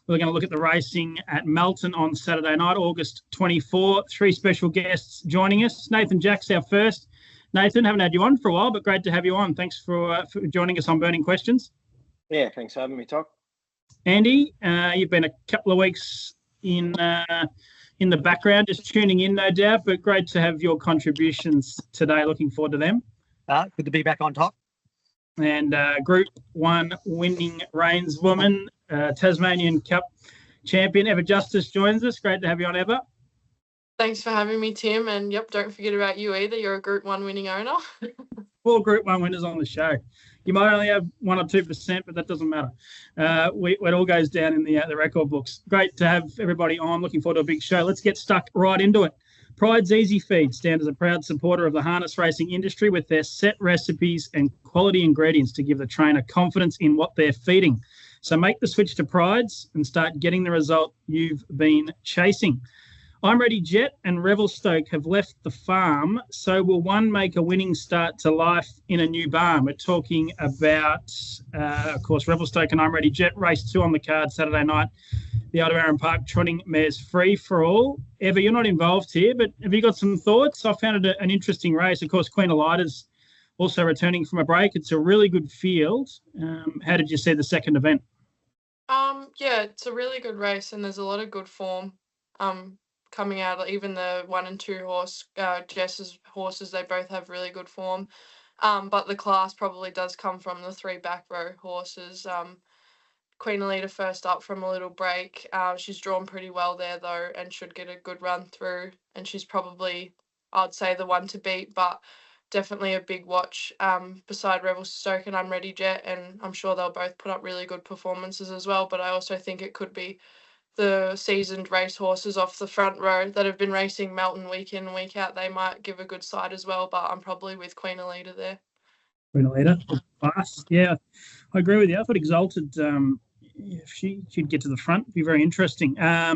We're going to look at the racing at Melton on Saturday night, August 24. 3 special guests joining us. Nathan Jack's our first. Nathan, haven't had you on for a while, but great to have you on. Thanks for joining us on Burning Questions. Yeah, thanks for having me, Toc. Andy, you've been a couple of weeks in the background, just tuning in, no doubt, but great to have your contributions today. Looking forward to them. Good to be back on top. And Group 1 winning reins woman, Tasmanian Cup champion, Ewa Justice joins us. Great to have you on, Ewa. Thanks for having me, Tim. And yep, don't forget about you either. You're a Group 1 winning owner. 4 Group 1 winners on the show. You might only have 1 or 2%, but that doesn't matter. It all goes down in the record books. Great to have everybody on. Looking forward to a big show. Let's get stuck right into it. Pride's Easy Feed stand as a proud supporter of the harness racing industry with their set recipes and quality ingredients to give the trainer confidence in what they're feeding. So make the switch to Pride's and start getting the result you've been chasing. I'm Ready Jet and Revelstoke have left the farm, so will one make a winning start to life in a new barn? We're talking about, of course, Revelstoke and I'm Ready Jet, race 2 on the card Saturday night. The Aldebaran Park Trotting Mares Free for All. Ewa, you're not involved here, but have you got some thoughts? I found it an interesting race. Of course, Queen Elida's also returning from a break. It's a really good field. How did you see the second event? Yeah, it's a really good race and there's a lot of good form coming out. Even the 1 and 2 horse, Jess's horses, they both have really good form. But the class probably does come from the 3 back row horses. Queen Elida first up from a little break. She's drawn pretty well there though and should get a good run through. And she's probably, I'd say, the one to beat, but definitely a big watch beside Revelstoke and I'm Ready Jet. And I'm sure they'll both put up really good performances as well. But I also think it could be the seasoned race horses off the front row that have been racing Melton week in and week out. They might give a good side as well, but I'm probably with Queen Elida there. Queen Elida, class. Yeah, I agree with you. I thought Exalted, if she'd get to the front, it'd be very interesting. I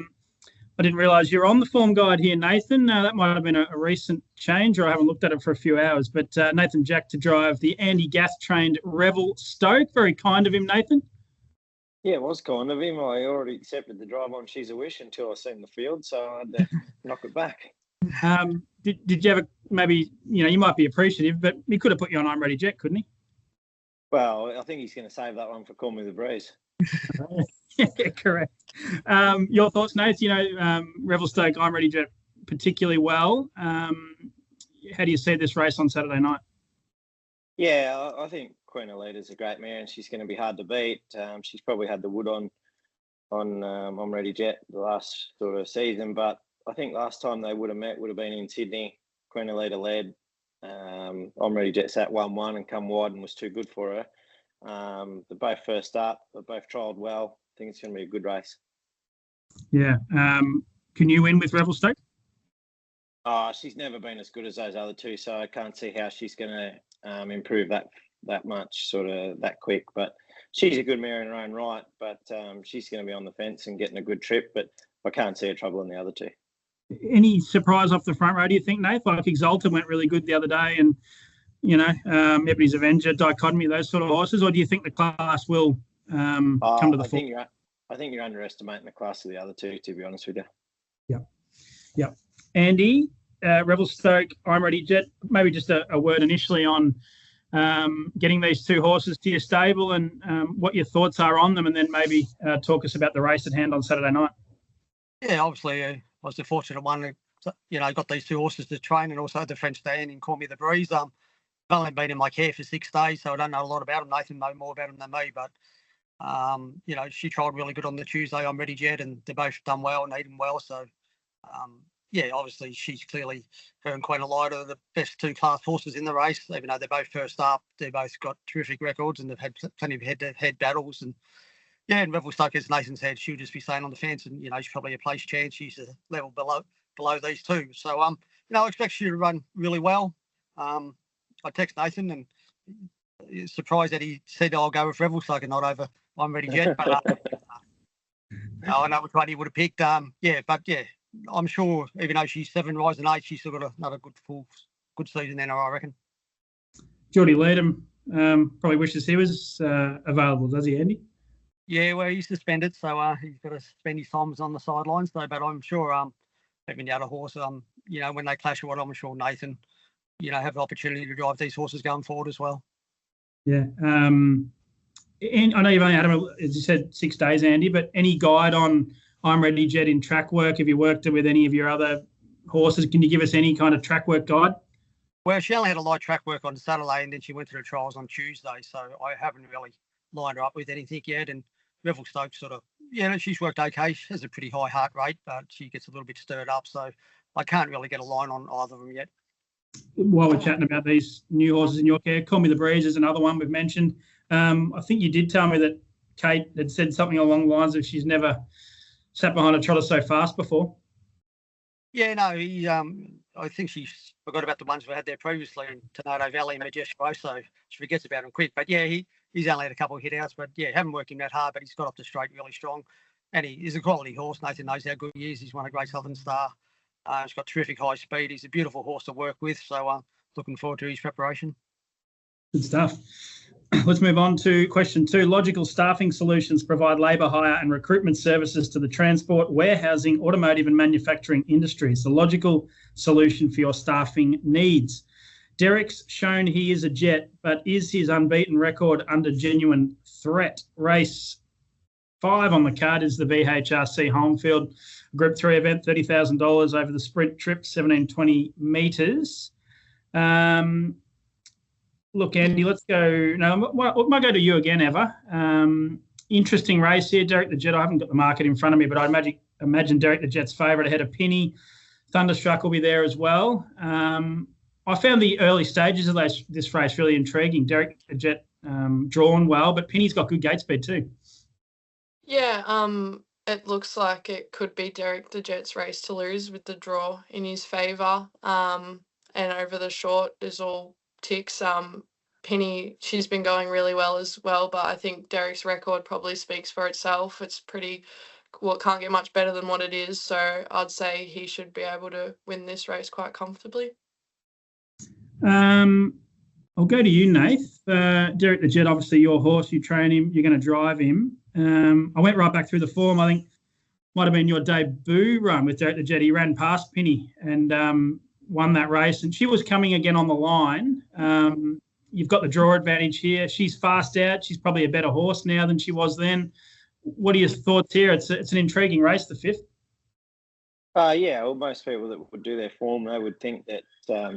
didn't realise you're on the form guide here, Nathan. That might have been a recent change, or I haven't looked at it for a few hours. But Nathan Jack to drive the Andy Gath trained Revelstoke. Very kind of him, Nathan. Yeah, it was kind of him. I already accepted the drive on She's a Wish until I seen the field, so I had to knock it back. Did you ever maybe, you might be appreciative, but he could have put you on I'm Ready Jet, couldn't he? Well, I think he's going to save that one for Call Me the Breeze. Yeah, correct. Your thoughts, Nate? Revelstoke, I'm Ready Jet particularly well. How do you see this race on Saturday night? Yeah, I think Queen Elida's a great mare and she's going to be hard to beat. She's probably had the wood on I'm Ready Jet the last sort of season, but I think last time they would have met would have been in Sydney. Queen Elida led. I'm Ready Jet sat 1-1 and come wide and was too good for her. They're both first up. They've both trialled well. I think it's going to be a good race. Yeah. Can you win with Revelstoke? She's never been as good as those other 2, so I can't see how she's going to improve that much, sort of that quick. But she's a good mare in her own right, but she's going to be on the fence and getting a good trip, but I can't see her trouble in the other 2. Any surprise off the front row, do you think, Nate? Like Exalted went really good the other day and, Ebony's Avenger, Dichotomy, those sort of horses, or do you think the class will come to the fore? I think you're underestimating the class of the other 2, to be honest with you. Yeah. Andy, Revelstoke, I'm Ready Jet, maybe just a word initially on getting these 2 horses to your stable and what your thoughts are on them, and then maybe talk us about the race at hand on Saturday night. Yeah, obviously, I was the fortunate one who, got these 2 horses to train and also the French stand in Call Me the Breeze. I've only been in my care for 6 days, so I don't know a lot about them. Nathan knows more about them than me, but, she tried really good on the Tuesday. I'm Ready Jet, and they're both done well and eaten well. So, obviously she's clearly, her and Queen Elida are the best 2 class horses in the race, even though they're both first up. They've both got terrific records and they've had plenty of head-to-head battles. And, and Revelstoke, as Nathan said, she'll just be staying on the fence and, she's probably a place chance. She's a level below these 2. So, I expect she to run really well. I text Nathan and surprised that he said I'll go with Revelstoke and not over I'm Ready Jet. But I know which one he would have picked. I'm sure even though she's 7 rising 8, she's still got another good season in her, I reckon. Geordie Leadham probably wishes he was available, does he, Andy? Yeah, well, he's suspended, so he's got to spend his time on the sidelines, though. But I'm sure, even the other horse, when they clash or what, I'm sure Nathan, have the opportunity to drive these horses going forward as well. Yeah. I know you've only had him, as you said, 6 days, Andy, but any guide on I'm Ready Jet in track work? Have you worked with any of your other horses? Can you give us any kind of track work guide? Well, she only had a light track work on Saturday, and then she went to the trials on Tuesday, so I haven't really lined her up with anything yet. And Revelstoke sort of, she's worked okay. She has a pretty high heart rate, but she gets a little bit stirred up, so I can't really get a line on either of them yet. While we're chatting about these new horses in your care, Call Me the Breeze is another one we've mentioned. I think you did tell me that Kate had said something along the lines of she's never sat behind a trotter so fast before. Yeah, no, I think she forgot about the ones we had there previously in Tornado Valley and Majestic, so she forgets about them quick. But yeah, he's only had a couple of hit outs, but yeah, haven't worked him that hard, but he's got up the straight really strong. And he's a quality horse. Nathan knows how good he is. He's won a Great Southern Star. He's got terrific high speed. He's a beautiful horse to work with. So looking forward to his preparation. Good stuff. Let's move on to question 2. Logical Staffing Solutions provide labour hire and recruitment services to the transport, warehousing, automotive and manufacturing industries. The logical solution for your staffing needs. Derek's shown he is a jet, but is his unbeaten record under genuine threat? Race 5 on the card is the BHRC Homefield Group 3 event, $30,000 over the sprint trip, 1720 metres. Look, Andy, let's go. No, I might go to you again, Ewa. Interesting race here. Derek the Jet, I haven't got the market in front of me, but I imagine Derek the Jet's favourite ahead of Penny. Thunderstruck will be there as well. I found the early stages of this race really intriguing. Derek the Jet drawn well, but Penny's got good gate speed too. Yeah, it looks like it could be Derek the Jet's race to lose with the draw in his favour. And over the short is all ticks. Penny, she's been going really well as well, but I think Derek's record probably speaks for itself. It's pretty, can't get much better than what it is. So I'd say he should be able to win this race quite comfortably. I'll go to you, Nath. Derek the Jet, obviously your horse, you train him, you're going to drive him. I went right back through the form. I think might have been your debut run with Derek the Jet. He ran past Penny and won that race, and she was coming again on the line. You've got the draw advantage here. She's fast out. She's probably a better horse now than she was then. What are your thoughts here? It's an intriguing race, the 5th. Yeah, well, most people that would do their form, they would think that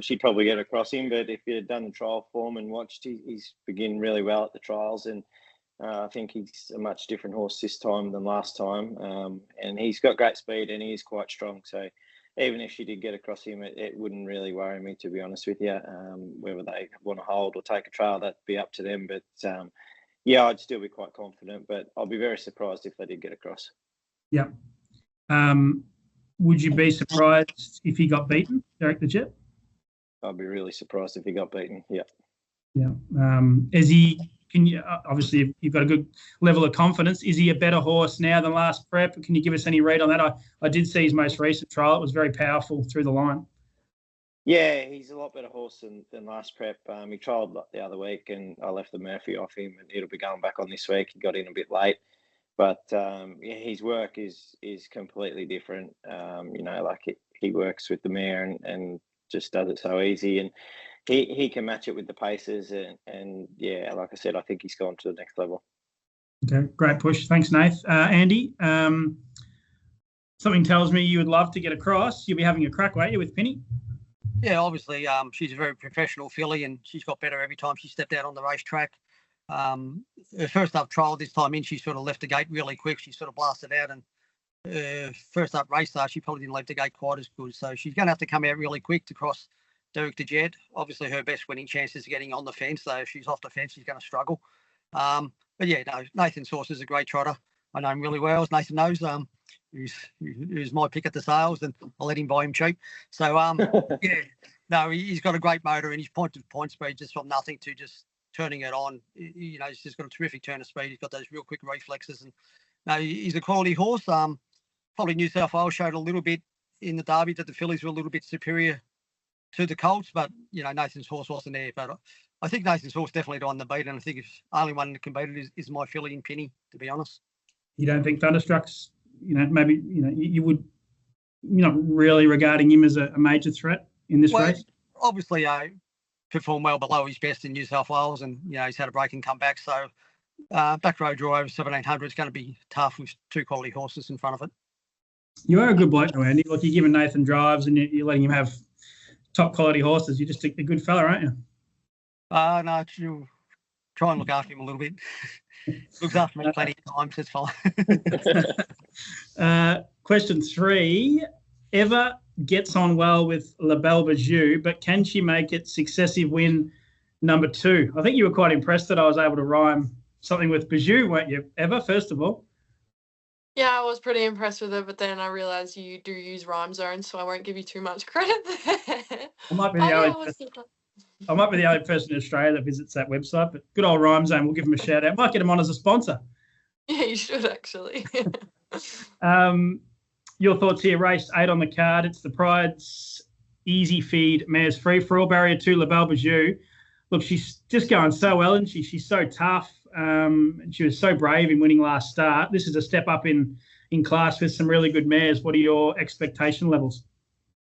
she'd probably get across him. But if you'd done the trial form and watched, he's beginning really well at the trials, and I think he's a much different horse this time than last time. And he's got great speed and he is quite strong. So even if she did get across him, it wouldn't really worry me, to be honest with you. Whether they want to hold or take a trail, that'd be up to them. But yeah, I'd still be quite confident, but I'll be very surprised if they did get across. Yeah. Would you be surprised if he got beaten, Derek the Jet? I'd be really surprised if he got beaten. Yeah. Yeah. Is he? Can you obviously you've got a good level of confidence? Is he a better horse now than last prep? Can you give us any read on that? I did see his most recent trial. It was very powerful through the line. Yeah, he's a lot better horse than last prep. He trialled the other week, and I left the Murphy off him, and it'll be going back on this week. He got in a bit late. But yeah, his work is completely different. He works with the mare and just does it so easy, and he can match it with the paces, and yeah, like I said, I think he's gone to the next level. Okay, great push. Thanks, Nath. Andy, something tells me you would love to get across. You'll be having a crack, won't you, with Penny? Yeah, obviously, she's a very professional filly, and she's got better every time she stepped out on the racetrack. Her first up trial this time in, she sort of left the gate really quick. She sort of blasted out, and first up race start, she probably didn't leave the gate quite as good. So she's going to have to come out really quick to cross Derek the Jet. Obviously, her best winning chances are getting on the fence. So if she's off the fence, she's going to struggle. But yeah, no, Nathan's horse is a great trotter. I know him really well, as Nathan knows. He's my pick at the sales, and I'll let him buy him cheap. So yeah, no, he's got a great motor, and his point speed just from nothing to just turning it on. He's just got a terrific turn of speed. He's got those real quick reflexes, and no, he's a quality horse. Probably New South Wales showed a little bit in the Derby that the fillies were a little bit superior to the Colts, but Nathan's horse wasn't there. But I think Nathan's horse definitely won the beat, and I think if only one that can beat it is my filly in Penny, to be honest. You don't think Thunderstruck's, maybe, you're not really regarding him as a major threat in this race? Obviously, performed well below his best in New South Wales, and he's had a break and come back. So back row draw over 1700 is going to be tough with two quality horses in front of it. You are a good bloke, though, Andy. Like, you're giving Nathan drives and you're letting him have top quality horses. You're just a good fella, aren't you? No, you try and look after him a little bit. Looks after me plenty of times. It's fine. Question 3. Ewa gets on well with Belle Bijoux, but can she make it successive win number 2? I think you were quite impressed that I was able to rhyme something with Bijoux, weren't you, Ewa, first of all? Yeah, I was pretty impressed with it, but then I realised you do use rhyme zones, so I won't give you too much credit there. I might be the only person in Australia that visits that website, but good old Rhyme Zone, we'll give them a shout out. Might get them on as a sponsor. Yeah, you should actually. Your thoughts here, race 8 on the card. It's the Pride's Easy Feed Mares Free for All, barrier 2, Belle Bijoux. Look, she's just going so well, and she's so tough. And she was so brave in winning last start. This is a step up in class with some really good mares. What are your expectation levels?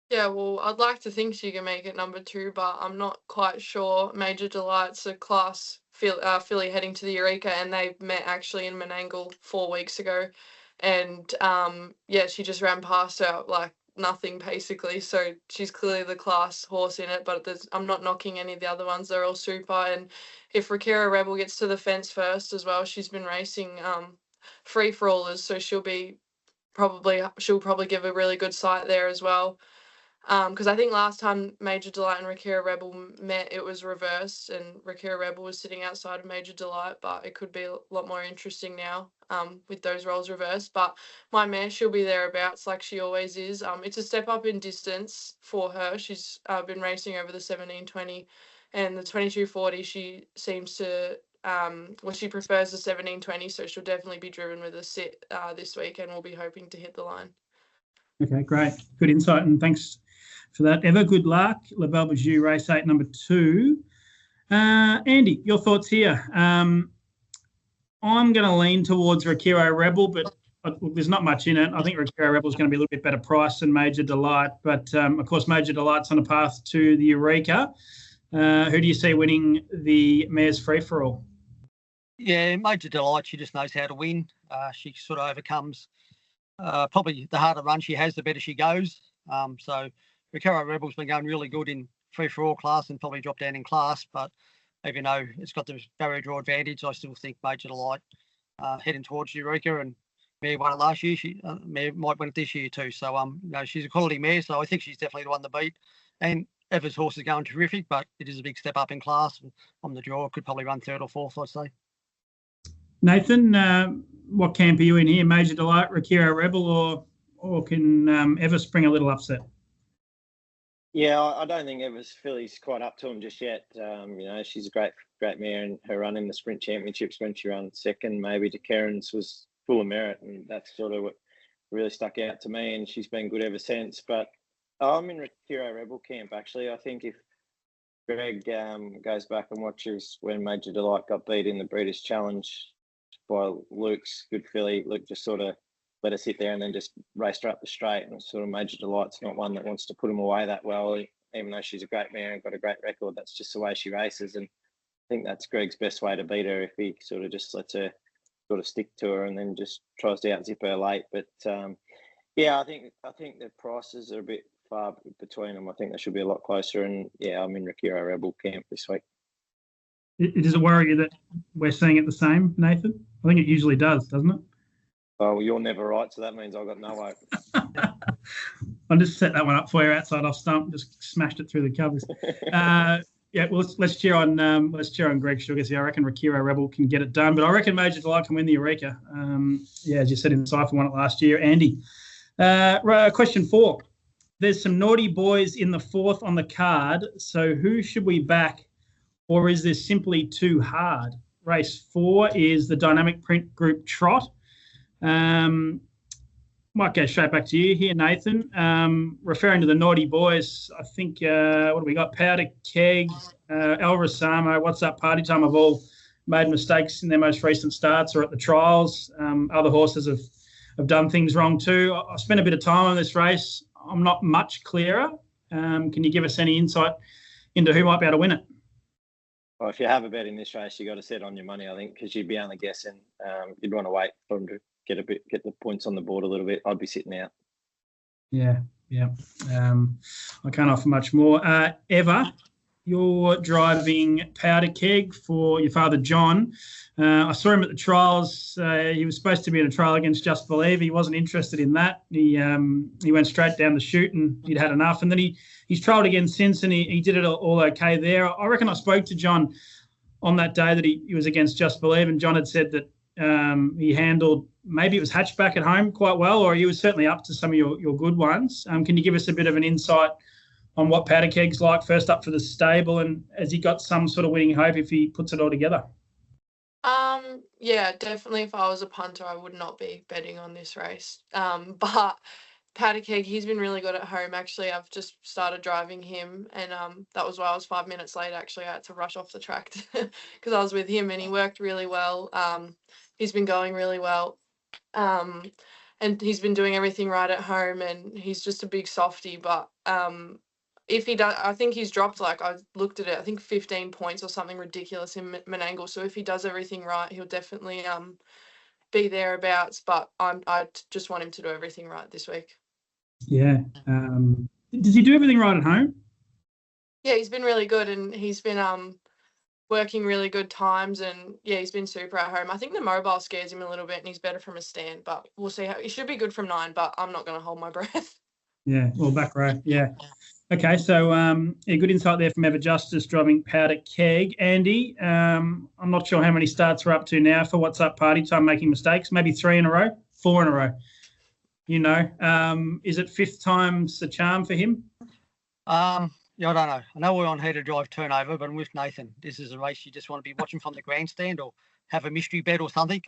Yeah, well, I'd like to think she can make it number 2, but I'm not quite sure. Major Delight's a class filly heading to the Eureka, and they met actually in Menangle 4 weeks ago. And, she just ran past her like nothing, basically. So she's clearly the class horse in it, but I'm not knocking any of the other ones. They're all super. And if Rakira Rebel gets to the fence first as well, she's been racing free-for-allers, so she'll probably give a really good sight there as well. Because I think last time Major Delight and Rakira Rebel met, it was reversed, and Rakira Rebel was sitting outside of Major Delight, but it could be a lot more interesting now with those roles reversed. But my mare, she'll be thereabouts like she always is. It's a step up in distance for her. She's been racing over the 1720 and the 2240. She seems to, she prefers the 1720, so she'll definitely be driven with a sit this week, and we'll be hoping to hit the line. Okay, great. Good insight, and thanks for that. Ewa, good luck. Belle Bijoux, race 8, number 2. Andy, your thoughts here. I'm going to lean towards Rakira Rebel, but there's not much in it. I think Rakira Rebel is going to be a little bit better price than Major Delight, but of course Major Delight's on a path to the Eureka. Who do you see winning the Mares Free for All? Yeah, Major Delight, she just knows how to win. She sort of overcomes probably the harder run she has, the better she goes. So Rakira Rebel's been going really good in free-for-all class and probably dropped down in class, but even though it's got the barrier draw advantage, I still think Major Delight heading towards Eureka, and Mare won it last year. Mare might win it this year too. So she's a quality mare, so I think she's definitely the one to beat. And Eva's horse is going terrific, but it is a big step up in class. And on the draw, could probably run 3rd or 4th, I'd say. Nathan, what camp are you in here? Major Delight, Rakira Rebel, or can Eva spring a little upset? Yeah, I don't think Eva's filly's quite up to him just yet. She's a great mare, and her run in the Sprint Championships when she ran 2nd, maybe to Keren's, was full of merit, and that's sort of what really stuck out to me. And she's been good ever since. But I'm in Rakira Rebel camp actually. I think if Greg goes back and watches when Major Delight got beat in the Breeders' Challenge by Luke's good filly, Luke just sort of let her sit there and then just raced her up the straight, and sort of Major Delight's not one that wants to put him away that well, even though she's a great mare and got a great record. That's just the way she races, and I think that's Greg's best way to beat her, if he sort of just lets her sort of stick to her and then just tries to outzip her late. But I think the prices are a bit far between them. I think they should be a lot closer, and I'm in Rakira Rebel camp this week. Does it worry you that we're seeing it the same, Nathan? I think it usually does, doesn't it? Oh, well, you're never right, so that means I've got no hope. I'll just set that one up for you outside off stump. Just smashed it through the covers. Let's cheer on Greg Sugars here. I reckon Rakira Rebel can get it done, but I reckon Major Delight can win the Eureka. As you said in the Cypher, won it last year. Andy, question 4. There's some naughty boys in the 4th on the card. So who should we back, or is this simply too hard? Race 4 is the Dynamic Print Group Trot. Might go straight back to you here, Nathan. Referring to the naughty boys, I think, what do we got? Powder Keg, El Rosamo, What's Up, Party Time have all made mistakes in their most recent starts or at the trials. Other horses have done things wrong too. I spent a bit of time on this race. I'm not much clearer. Can you give us any insight into who might be able to win it? Well, if you have a bet in this race, you got to set on your money, I think, because you'd be only guessing. You'd want to wait for them to get the points on the board a little bit. I'd be sitting out. Yeah. I can't offer much more. Ewa, you're driving Powder Keg for your father, John. I saw him at the trials. He was supposed to be in a trial against Just Believe. He wasn't interested in that. He went straight down the chute and he'd had enough. And then he's trialled again since, and he did it all okay there. I reckon I spoke to John on that day that he was against Just Believe, and John had said that he handled, maybe it was Hatchback at home quite well, or he was certainly up to some of your good ones. Can you give us a bit of an insight on what Powder Keg's like first up for the stable, and has he got some sort of winning hope if he puts it all together? Yeah, definitely. If I was a punter, I would not be betting on this race. But Powder Keg, he's been really good at home. Actually, I've just started driving him, and that was why I was 5 minutes late. Actually, I had to rush off the track because I was with him, and he worked really well. He's been going really well, and he's been doing everything right at home. And he's just a big softie. But if he does, I think he's dropped, like, I looked at it, I think 15 points or something ridiculous in Menangle. So if he does everything right, he'll definitely be thereabouts. But I just want him to do everything right this week. Yeah. Does he do everything right at home? Yeah, he's been really good, and he's been working really good times, and yeah, he's been super at home. I think the mobile scares him a little bit, and he's better from a stand, but we'll see. He should be good from 9, but I'm not going to hold my breath. Yeah, well, back row. Yeah. Okay, so good insight there from Ewa Justice driving Powder Keg. Andy, I'm not sure how many starts we're up to now for What's Up Party Time, making mistakes. Maybe 3 in a row, 4 in a row. Is it 5th time's the charm for him? Yeah, I don't know. I know we're on How to Drive Turnover, but I'm with Nathan. This is a race you just want to be watching from the grandstand or have a mystery bet or something.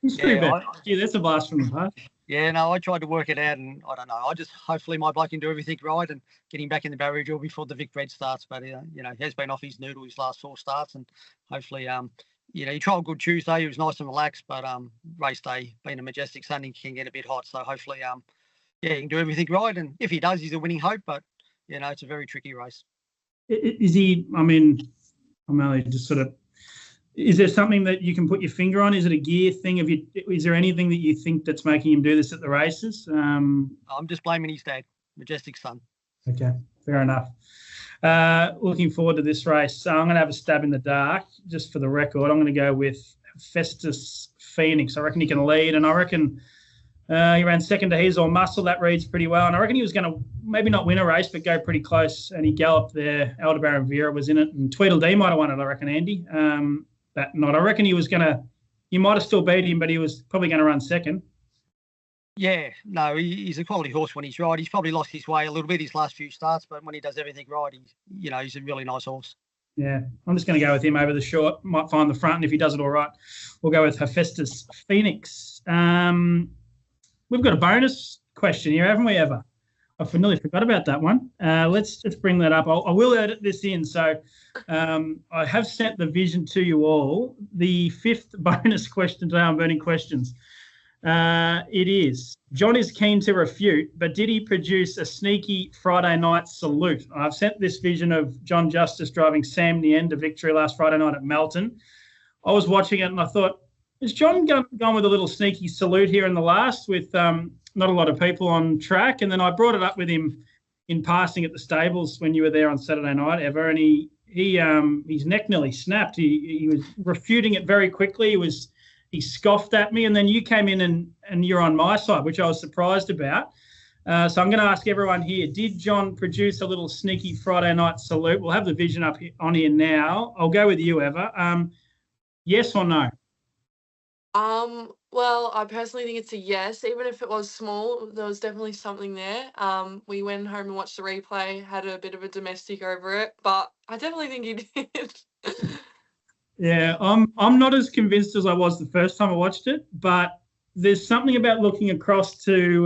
Mystery bet? Yeah, that's a blast from the past. Yeah, no, I tried to work it out, and I don't know. Hopefully my bloke can do everything right and get him back in the barrier drill before the Vic Red starts. But, he has been off his noodle his last 4 starts, and hopefully, he trialled good Tuesday. He was nice and relaxed, but race day, being a Majestic Sunday, can get a bit hot. So hopefully, he can do everything right. And if he does, he's a winning hope. But, it's a very tricky race. Is he, I'm only just sort of, is there something that you can put your finger on? Is it a gear thing? Is there anything that you think that's making him do this at the races? I'm just blaming his dad, Majestic Sun. Okay, fair enough. Looking forward to this race. So I'm going to have a stab in the dark, just for the record. I'm going to go with Festus Phoenix. I reckon he can lead, and I reckon he ran second to He's All Muscle. That reads pretty well, and I reckon he was going to maybe not win a race, but go pretty close, and he galloped there. Aldebaran Vera was in it, and Tweedledee might have won it, I reckon, Andy. I reckon he might have still beat him, but he was probably going to run second. Yeah, no, he's a quality horse when he's right. He's probably lost his way a little bit his last few starts, but when he does everything right, he's a really nice horse. Yeah, I'm just going to go with him over the short. Might find the front, and if he does it all right, we'll go with Hephaestus Phoenix. We've got a bonus question here, haven't we, Ever? I nearly forgot about that one. Let's bring that up. I will edit this in. So I have sent the vision to you all. The 5th bonus question today on Burning Questions. It is, John is keen to refute, but did he produce a sneaky Friday night salute? I've sent this vision of John Justice driving Sam Nien to victory last Friday night at Melton. I was watching it and I thought, has John gone with a little sneaky salute here in the last with not a lot of people on track? And then I brought it up with him in passing at the stables when you were there on Saturday night, Ever, and his neck nearly snapped. He was refuting it very quickly. He scoffed at me, and then you came in and you're on my side, which I was surprised about. So I'm going to ask everyone here, did John produce a little sneaky Friday night salute? We'll have the vision up on here now. I'll go with you, Ever. Yes or no? Well, I personally think it's a yes. Even if it was small, there was definitely something there. We went home and watched the replay, had a bit of a domestic over it, but I definitely think he did. Yeah, I'm not as convinced as I was the first time I watched it, but there's something about looking across to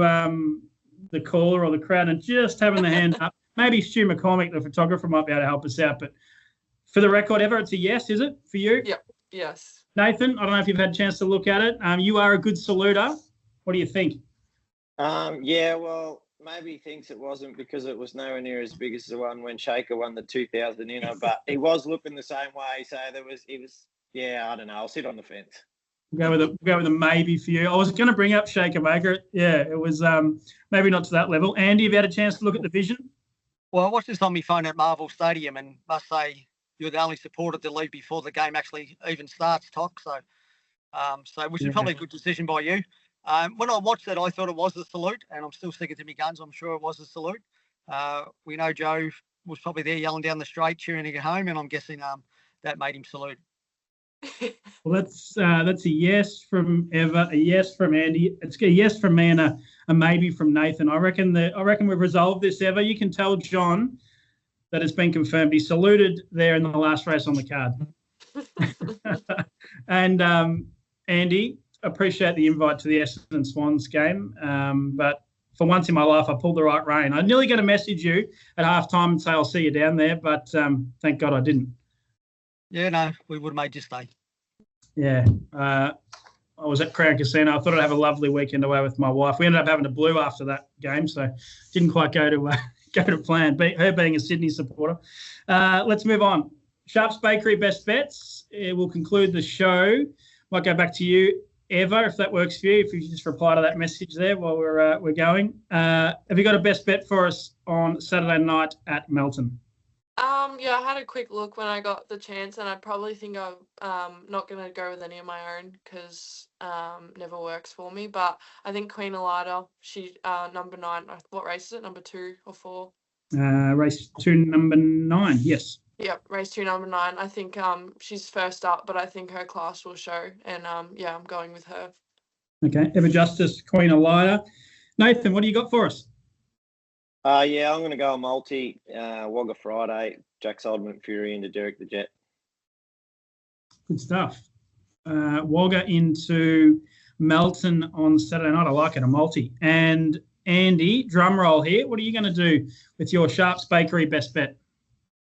the caller or the crowd and just having the hand up. Maybe Stu McCormick, the photographer, might be able to help us out. But for the record, Ever, it's a yes, is it, for you? Yep. Yes. Nathan, I don't know if you've had a chance to look at it. You are a good saluter. What do you think? Yeah, well, maybe he thinks it wasn't because it was nowhere near as big as the one when Shaker won the 2000 inner, but he was looking the same way. So yeah, I don't know. I'll sit on the fence. Go with a maybe for you. I was going to bring up Shaker Maker. Yeah, it was maybe not to that level. Andy, have you had a chance to look at the vision? Well, I watched this on my phone at Marvel Stadium, and must say you're the only supporter to leave before the game actually even starts, Toc. So which is probably a good decision by you. When I watched it, I thought it was a salute, and I'm still sticking to my guns. I'm sure it was a salute. We know Joe was probably there yelling down the straight, cheering to get home, and I'm guessing that made him salute. Well, that's a yes from Eva, a yes from Andy. It's a yes from me and a maybe from Nathan. I reckon we've resolved this, Eva. You can tell John that it's been confirmed. He saluted there in the last race on the card. And Andy, appreciate the invite to the Essendon Swans game, but for once in my life, I pulled the right rein. I nearly going to message you at halftime and say I'll see you down there, but thank God I didn't. Yeah, no, we would have made you stay. Yeah. I was at Crown Casino. I thought I'd have a lovely weekend away with my wife. We ended up having a blue after that game, so didn't quite go to plan, her being a Sydney supporter. Let's move on. Sharps Bakery Best Bets. We'll conclude the show. Might go back to you, Eva, if that works for you, if you just reply to that message there while we're going. Have you got a best bet for us on Saturday night at Melton? Yeah, I had a quick look when I got the chance, and I probably think I'm not going to go with any of my own because never works for me. But I think Queen Elida, she number 9. What race is it? Number 2 or 4? Race 2, number 9. Yes. Yep, race 2, number 9. I think she's first up, but I think her class will show, and yeah, I'm going with her. Okay, Ewa Justice, Queen Elida. Nathan, what do you got for us? Yeah, I'm going to go a multi. Wagga Friday, Jack's Ultimate Fury into Derek the Jet. Good stuff. Wagga into Melton on Saturday night. I like it, a multi. And Andy, drum roll here. What are you going to do with your Sharps Bakery best bet?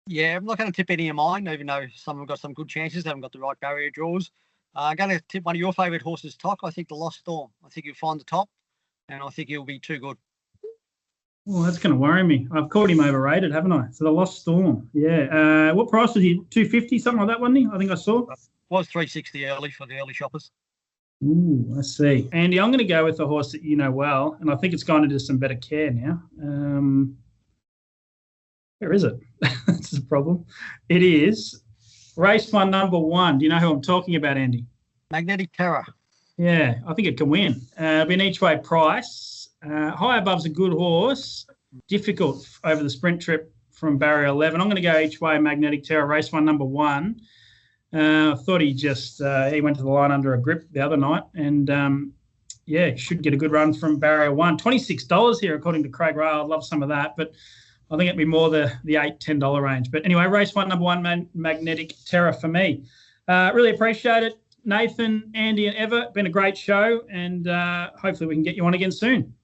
Yeah, I'm not going to tip any of mine, even though some have got some good chances. They haven't got the right barrier draws. I'm going to tip one of your favourite horses, Toc. I think the Lost Storm. I think he'll find the top, and I think he'll be too good. Well, that's going to worry me. I've called him overrated, haven't I? So the Lost Storm. Yeah. What price was he? 250, something like that, wasn't he? I think I saw. Was 360 early for the early shoppers. Ooh, I see. Andy, I'm going to go with a horse that you know well, and I think it's gone into some better care now. Where is it? That's the problem. It is race 1, number 1. Do you know who I'm talking about, Andy? Magnetic Terror. Yeah, I think it can win. It'll be an each-way price. High Above's a good horse. Difficult over the sprint trip from barrier 11. I'm going to go each way, Magnetic Terror, race 1, number 1. I thought he went to the line under a grip the other night, and should get a good run from barrier 1. $26 here, according to Craig Rail. I'd love some of that, but I think it'd be more the $8, $10 range. But anyway, race 1, number 1, Magnetic Terror for me. Really appreciate it. Nathan, Andy, and Eva, been a great show, and hopefully we can get you on again soon.